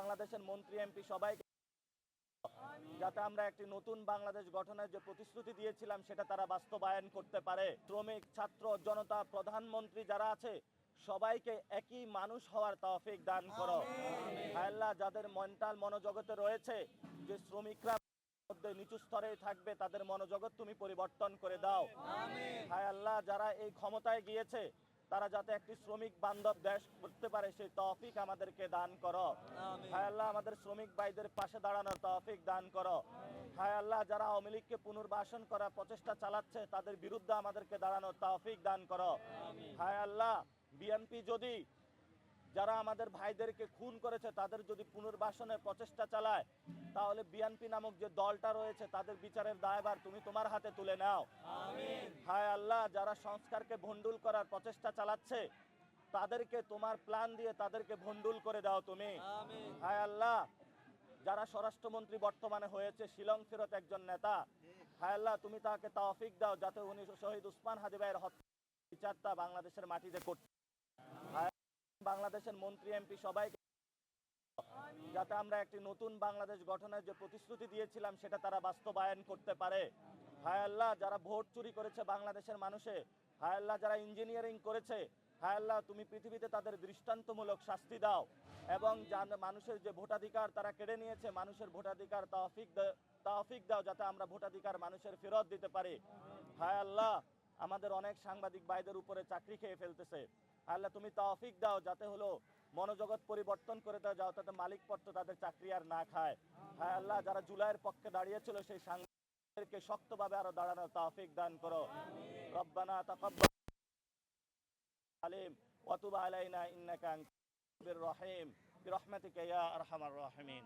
বাংলাদেশের মন্ত্রী এমপি সবাইকে, যাতে আমরা একটি নতুন বাংলাদেশ গঠনের যে প্রতিশ্রুতি দিয়েছিলাম সেটা তারা বাস্তবায়ন করতে পারে। শ্রমিক, ছাত্র, জনতা, প্রধানমন্ত্রী যারা আছে সবাইকে একই মানুষ হওয়ার তৌফিক দান করো। হায় আল্লাহ, যাদের মেন্টাল মনোজগতে রয়েছে যে শ্রমিকরা মধ্যে নিচু স্তরে থাকবে, তাদের মনোজগৎ তুমি পরিবর্তন করে দাও। হায় আল্লাহ, যারা এই ক্ষমতায় গিয়েছে তারা যাতে একটি শ্রমিক বান্ধব দেশ করতে পারে সেই তৌফিক আমাদেরকে দান করো। হায় আল্লাহ, আমাদের শ্রমিক ভাইদের পাশে দাঁড়ানোর তৌফিক দান করো। হায় আল্লাহ, যারা আওয়ামী লীগকে পুনর্বাসন করার প্রচেষ্টা চালাচ্ছে তাদের বিরুদ্ধে আমাদেরকে দাঁড়ানোর তৌফিক দান করো। হায় আল্লাহ, বিএনপি যদি যারা আমাদের ভাইদেরকে খুন করেছে তাদের যদি পুনর্বাসনের প্রচেষ্টা চালায়, তাহলে বিএনপি নামক যে দলটা রয়েছে তাদের বিচারের দায়ভার তুমি তোমার হাতে তুলে নাও। হায় আল্লাহ, যারা সংস্কারকে ভণ্ডুল করার প্রচেষ্টা চালাচ্ছে তাদেরকে তোমার প্ল্যান দিয়ে তাদেরকে ভণ্ডুল করে দাও তুমি। হায় আল্লাহ, যারা স্বরাষ্ট্রমন্ত্রী বর্তমানে হয়েছে শিলং ফেরত একজন নেতা, হায় আল্লাহ তুমি তাকে তৌফিক দাও যাতে উনি শহীদ উসমান হাদি ভাইয়ের হত্যা বিচারটা বাংলাদেশের মাটিতে করতে। বাংলাদেশের মন্ত্রী এমপি সবাইকে, যাতে আমরা একটি নতুন বাংলাদেশ গঠনের যে প্রতিশ্রুতি দিয়েছিলাম সেটা তারা বাস্তবায়ন করতে পারে। হায় আল্লাহ, যারা ভোট চুরি করেছে বাংলাদেশের মানুষে, হায় আল্লাহ যারা ইঞ্জিনিয়ারিং করেছে, হায় আল্লাহ তুমি পৃথিবীতে তাদের দৃষ্টান্তমূলক শাস্তি দাও এবং মানুষের যে ভোটাধিকার তারা কেড়ে নিয়েছে মানুষের ভোটাধিকার তৌফিক দাও যাতে আমরা ভোটাধিকার মানুষের ফেরত দিতে পারি। হায় আল্লাহ, আমাদের অনেক সাংবাদিক ভাইদের উপরে চাকরি খেয়ে ফেলতেছে, আল্লাহ তুমি তৌফিক দাও যাতে হলো মনোজগৎ পরিবর্তন করে দাও যাতে মালিক পত্র তাদের চাকরি আর না খায়। হায় আল্লাহ, যারা জুলাইয়ের পক্ষে দাঁড়িয়েছিল সেই সাংবাদিকদেরকে শক্তভাবে আরো দাঁড়ানোর তৌফিক দান করো। রব্বানা তাকাব্বাল আলিম ওয়া তুব আলাইনা ইন্নাকা আনতার রহিম বিরহমাতিকা ইয়া আরহামার রাহিমিন।